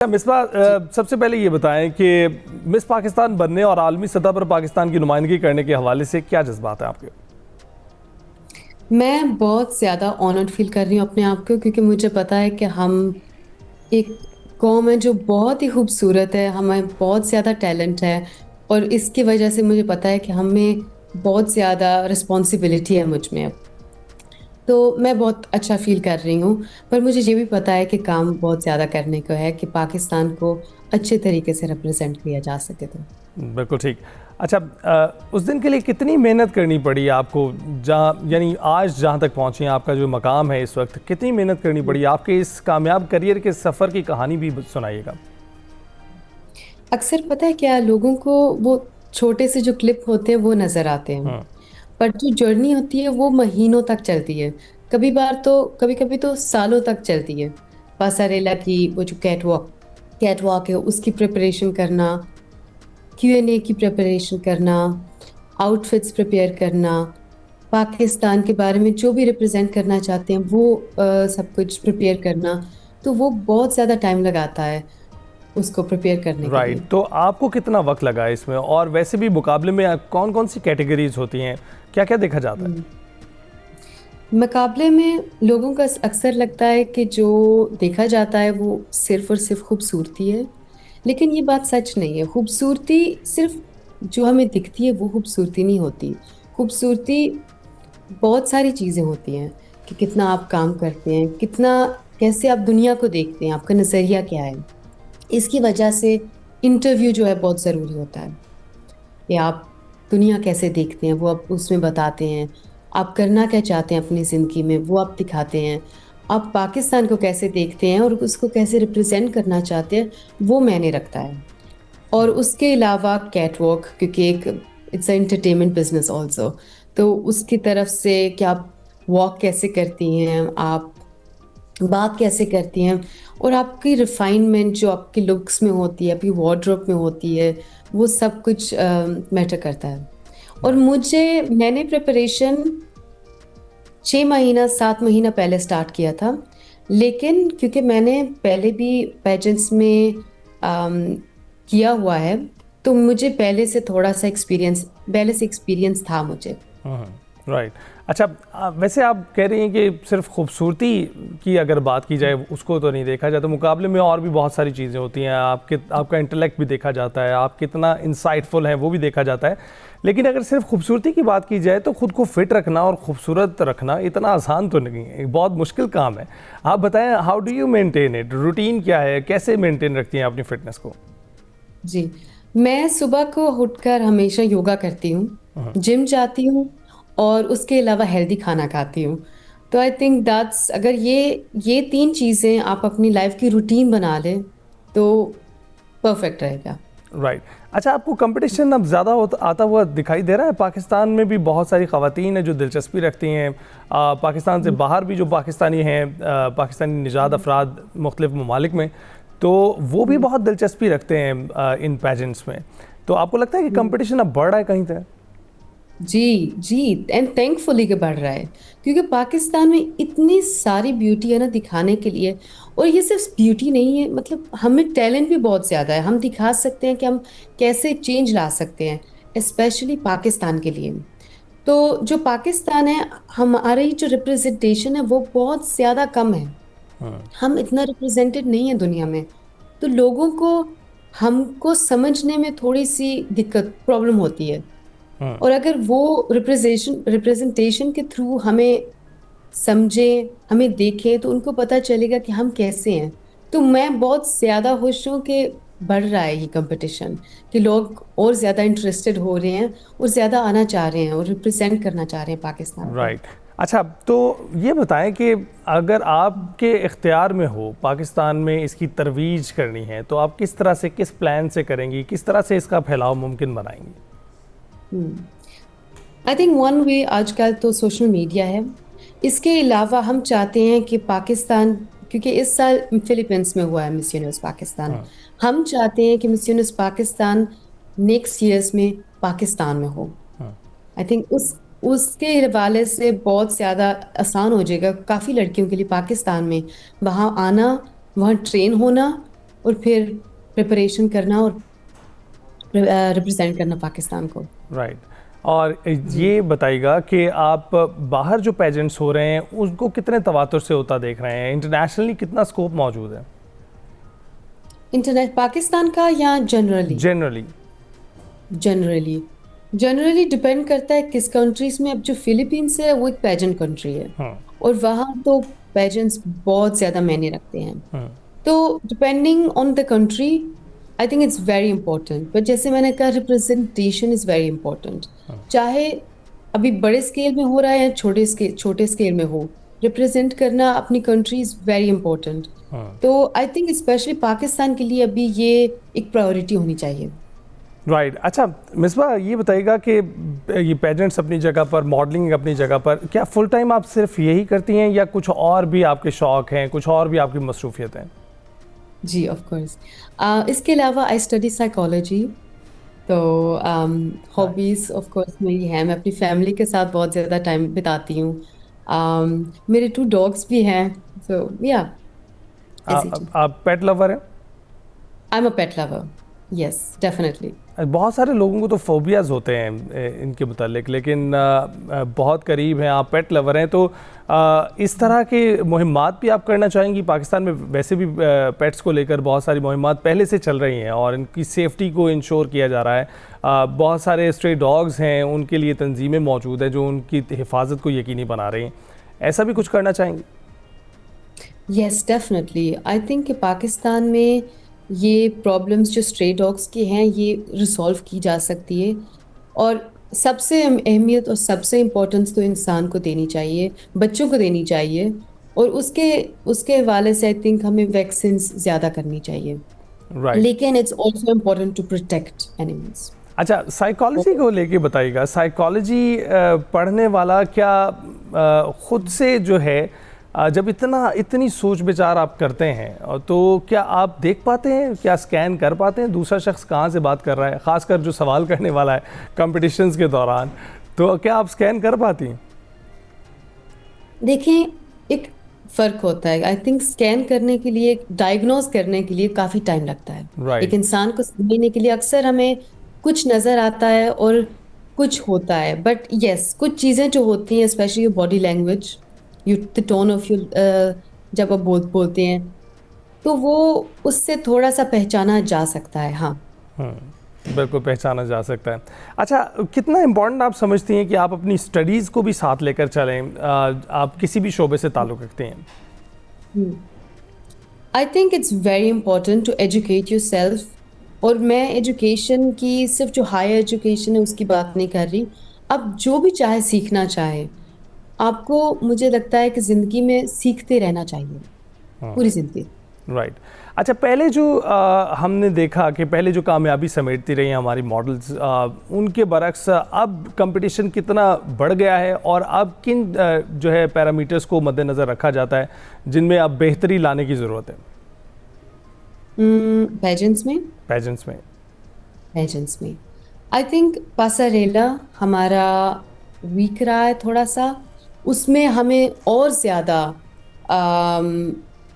मिसबा, सबसे पहले ये बताएं कि मिस पाकिस्तान बनने और आलमी सतह पर पाकिस्तान की नुमाइंदगी करने के हवाले से क्या जज्बात हैं आपके? मैं बहुत ज़्यादा ऑनर्ड फील कर रही हूँ अपने आप को, क्योंकि मुझे पता है कि हम एक कौम है जो बहुत ही खूबसूरत है, हमें बहुत ज़्यादा टैलेंट है। और इसकी वजह से मुझे पता है कि हमें बहुत ज़्यादा रिस्पॉन्सिबिलिटी है मुझ में अब। तो मैं बहुत अच्छा फील कर रही हूँ। पर मुझे ये भी पता है कि काम बहुत ज़्यादा करने को है कि पाकिस्तान को अच्छे तरीके से रिप्रेजेंट किया जा सके। तो बिल्कुल ठीक। अच्छा, उस दिन के लिए कितनी मेहनत करनी पड़ी आपको, जहाँ यानी आज जहाँ तक पहुँची हैं, आपका जो मकाम है इस वक्त, कितनी मेहनत करनी पड़ी आपके इस कामयाब करियर के सफ़र की कहानी भी सुनाइएगा। अक्सर पता है क्या, लोगों को वो छोटे से जो क्लिप होते हैं वो नज़र आते हैं, हम्म। पर जो जर्नी होती है वो महीनों तक चलती है। कभी कभी तो सालों तक चलती है। पासारेला की वो जो कैटवॉक है उसकी प्रिपरेशन करना, क्यूएनए की प्रिपरेशन करना, आउटफिट्स प्रिपेयर करना, पाकिस्तान के बारे में जो भी रिप्रेजेंट करना चाहते हैं वो सब कुछ प्रिपेयर करना। तो वो बहुत ज़्यादा टाइम लगाता है उसको प्रिपेयर करने के राइट, लिए। तो आपको कितना वक्त लगा इसमें, और वैसे भी मुकाबले में कौन कौन सी कैटेगरीज होती हैं, क्या क्या देखा जाता है? हम्म। मुकाबले में लोगों का अक्सर लगता है कि जो देखा जाता है वो सिर्फ और सिर्फ खूबसूरती है, लेकिन ये बात सच नहीं है। खूबसूरती सिर्फ जो हमें दिखती है वो खूबसूरती नहीं होती। खूबसूरती बहुत सारी चीज़ें होती हैं कि कितना आप काम करते हैं, कितना कैसे आप दुनिया को देखते हैं, आपका नज़रिया क्या है। इसकी वजह से इंटरव्यू जो है बहुत ज़रूरी होता है कि आप दुनिया कैसे देखते हैं वो आप उसमें बताते हैं। आप करना क्या चाहते हैं अपनी ज़िंदगी में वो आप दिखाते हैं। आप पाकिस्तान को कैसे देखते हैं और उसको कैसे रिप्रेजेंट करना चाहते हैं वो मैंने रखता है। और उसके अलावा कैटवॉक, क्योंकि एक इट्स एंटरटेनमेंट बिजनेस ऑल्सो, तो उसकी तरफ से कि आप वॉक कैसे करती हैं, आप बात कैसे करती हैं, और आपकी रिफाइनमेंट जो आपकी लुक्स में होती है, आपकी वार्डरोब में होती है, वो सब कुछ मैटर करता है। और मैंने प्रिपरेशन 6 महीना 7 महीना पहले स्टार्ट किया था। लेकिन क्योंकि मैंने पहले भी पेजेंट्स में अम, किया हुआ है, तो मुझे पहले से एक्सपीरियंस था मुझे। राइट। अच्छा, वैसे आप कह रही हैं कि सिर्फ खूबसूरती की अगर बात की जाए उसको तो नहीं देखा जाता, मुकाबले में और भी बहुत सारी चीज़ें होती हैं, आपका इंटेलेक्ट भी देखा जाता है, आप कितना इंसाइटफुल हैं वो भी देखा जाता है। लेकिन अगर सिर्फ खूबसूरती की बात की जाए तो खुद को फिट रखना और खूबसूरत रखना इतना आसान तो नहीं है, एक बहुत मुश्किल काम है। आप बताएं, how do you maintain it, routine क्या है, कैसे मेंटेन रखती हैं अपनी फिटनेस को? जी, मैं सुबह को उठकर हमेशा योगा करती हूँ, जिम जाती हूँ, और उसके अलावा हेल्दी खाना खाती हूँ। तो आई थिंक दैट्स, अगर ये 3 चीज़ें आप अपनी लाइफ की रूटीन बना लें तो परफेक्ट रहेगा। राइट। अच्छा, आपको कंपटीशन अब ज़्यादा आता हुआ दिखाई दे रहा है? पाकिस्तान में भी बहुत सारी ख़वातीन हैं जो दिलचस्पी रखती हैं, पाकिस्तान से बाहर भी जो पाकिस्तानी हैं, पाकिस्तानी निजात अफराद मुख्तलिफ ममालिक में, तो वो भी बहुत दिलचस्पी रखते हैं इन पेजेंट्स में। तो आपको लगता है कि कंपटीशन अब बढ़ रहा है कहीं तक? जी, जी, एंड थैंकफुली कि बढ़ रहा है, क्योंकि पाकिस्तान में इतनी सारी ब्यूटी है ना दिखाने के लिए। और ये सिर्फ ब्यूटी नहीं है, मतलब हमें टैलेंट भी बहुत ज़्यादा है, हम दिखा सकते हैं कि हम कैसे चेंज ला सकते हैं, स्पेशली पाकिस्तान के लिए। तो जो पाकिस्तान है, हमारी जो रिप्रेजेंटेशन है वो बहुत ज़्यादा कम है। हम इतना रिप्रेजेंटेड नहीं है दुनिया में। तो लोगों को हमको समझने में थोड़ी सी दिक्कत प्रॉब्लम होती है। और अगर वो रिप्रेजेंटेशन के थ्रू हमें समझे, हमें देखें, तो उनको पता चलेगा कि हम कैसे हैं। तो मैं बहुत ज़्यादा खुश हूँ कि बढ़ रहा है ये कंपटीशन, कि लोग और ज़्यादा इंटरेस्टेड हो रहे हैं और ज़्यादा आना चाह रहे हैं और रिप्रेजेंट करना चाह रहे हैं पाकिस्तान को। राइट। अच्छा, तो ये बताएं कि अगर आपके इख्तियार में हो पाकिस्तान में इसकी तरवीज करनी है, तो आप किस तरह से, किस प्लान से करेंगी, किस तरह से इसका फैलाव मुमकिन बनाएंगी? आई थिंक वन वे आजकल तो सोशल मीडिया है। इसके अलावा हम चाहते हैं कि पाकिस्तान, क्योंकि इस साल फिलीपींस में हुआ है मिस यूनिवर्स पाकिस्तान, हम चाहते हैं कि miss universe Pakistan next years में पाकिस्तान में हो। आई थिंक उसके हवाले से बहुत ज़्यादा आसान हो जाएगा काफ़ी लड़कियों के लिए पाकिस्तान में वहाँ आना, वहाँ ट्रेन होना, और फिर प्रिपरेशन करना और रिप्रेजेंट करना पाकिस्तान को। राइट। और जी। ये बताइएगा कि आप बाहर जो पेजेंट्स हो रहे हैं उनको कितने तवातुर से होता देख रहे हैं, इंटरनेशनली कितना स्कोप मौजूद है इंटरनेट पाकिस्तान का या generally? Generally? Generally generally depend करता है किस कंट्रीज में। अब जो फिलीपींस है वो एक पेजेंट कंट्री है हम्म। और वहाँ तो पेजेंट्स बहुत ज़्यादा मायने रखते हैं। हम्म। तो depending on the country I think it's very important, but जैसे मैंने कहा रिप्रेजेंटेशन इज़ वेरी इंपॉर्टेंट। चाहे अभी बड़े स्केल में हो रहा है या छोटे स्केल में हो, रिप्रेजेंट करना अपनी कंट्री इज़ वेरी इंपॉर्टेंट। हम्म। तो आई थिंक स्पेशली पाकिस्तान के लिए अभी ये एक प्रायोरिटी होनी चाहिए। राइट। अच्छा मिसबा, ये बताइएगा कि ये पेजेंट्स अपनी जगह पर, मॉडलिंग अपनी जगह पर, क्या फुल टाइम आप सिर्फ यही करती हैं या कुछ और भी आपके शौक़ हैं, कुछ और भी आपकी मसरूफियत हैं? जी ऑफ कोर्स। इसके अलावा आई स्टडी साइकोलॉजी। तो हॉबीज ऑफ कोर्स मेरी है, मैं अपनी फैमिली के साथ बहुत ज़्यादा टाइम बिताती हूँ। मेरे 2 डॉग्स भी हैं। सो या ऐसी चीज। आप पेट लवर हैं? I am a pet lover. Yes definitely. बहुत सारे लोगों को तो फोबियाज़ होते हैं इनके मुतालिक, लेकिन बहुत करीब हैं, आप पेट लवर हैं, तो इस तरह के मुहिम्मात भी आप करना चाहेंगी? पाकिस्तान में वैसे भी पेट्स को लेकर बहुत सारी मुहिम्मात पहले से चल रही हैं और इनकी सेफ्टी को इंश्योर किया जा रहा है। बहुत सारे स्ट्रे डॉग्स हैं, उनके लिए तंजीमें मौजूद हैं जो उनकी हिफाजत को यकीनी बना रही हैं। ऐसा भी कुछ करना चाहेंगी? Yes definitely. आई थिंक कि पाकिस्तान में ये प्रॉब्लम्स जो स्ट्रे डॉग्स की हैं ये रिसॉल्व की जा सकती है। और सबसे अहमियत और सबसे इम्पोर्टेंस तो इंसान को देनी चाहिए, बच्चों को देनी चाहिए। और उसके उसके हवाले से आई थिंक हमें वैक्सीन ज़्यादा करनी चाहिए। राइट। लेकिन it's also important to protect animals. अच्छा, साइकोलॉजी को लेके बताइएगा। साइकोलॉजी पढ़ने वाला क्या खुद से जो है जब इतनी सोच विचार आप करते हैं तो क्या आप देख पाते हैं, क्या स्कैन कर पाते हैं दूसरा शख्स कहाँ से बात कर रहा है, ख़ासकर जो सवाल करने वाला है कॉम्पिटिशन्स के दौरान, तो क्या आप स्कैन कर पाती हैं? देखिए, एक फ़र्क होता है। आई थिंक स्कैन करने के लिए, डायग्नोज करने के लिए काफ़ी टाइम लगता है। एक राइट। इंसान को समझने के लिए अक्सर हमें कुछ नज़र आता है और कुछ होता है। बट येस, कुछ चीज़ें जो होती हैं specially your body language, the tone of your, जब आप बोलते हैं तो वो उससे थोड़ा-सा पहचाना जा सकता है। हाँ। बिल्कुल पहचाना जा सकता है। अच्छा, कितना इम्पोर्टेंट आप समझती हैं कि आप अपनी स्टडीज़ को भी साथ लेकर चलें, आप किसी भी शोबे से ताल्लुक़ रखते हैं? I think it's very important to educate yourself. और मैं एजुकेशन की, सिर्फ जो हायर एजुकेशन है उसकी बात नहीं कर रही। अब जो भी चाहे, सीखना चाहे, आपको, मुझे लगता है कि ज़िंदगी में सीखते रहना चाहिए पूरी ज़िंदगी। राइट। अच्छा, पहले जो हमने देखा कि पहले जो कामयाबी समेटती रही हमारी मॉडल्स, उनके बरक्स अब कंपटीशन कितना बढ़ गया है और अब किन जो है पैरामीटर्स को मद्देनज़र रखा जाता है जिनमें अब बेहतरी लाने की ज़रूरत है? पेजेंट्स में पेजेंट्स में पेजेंट्स में आई थिंक पासारेला हमारा वीक रहा है थोड़ा सा। उसमें हमें और ज़्यादा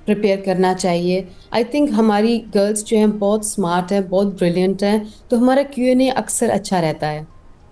प्रिपेयर करना चाहिए। आई थिंक हमारी गर्ल्स जो हैं बहुत स्मार्ट हैं, बहुत ब्रिलियंट हैं, तो हमारा Q&A अक्सर अच्छा रहता है।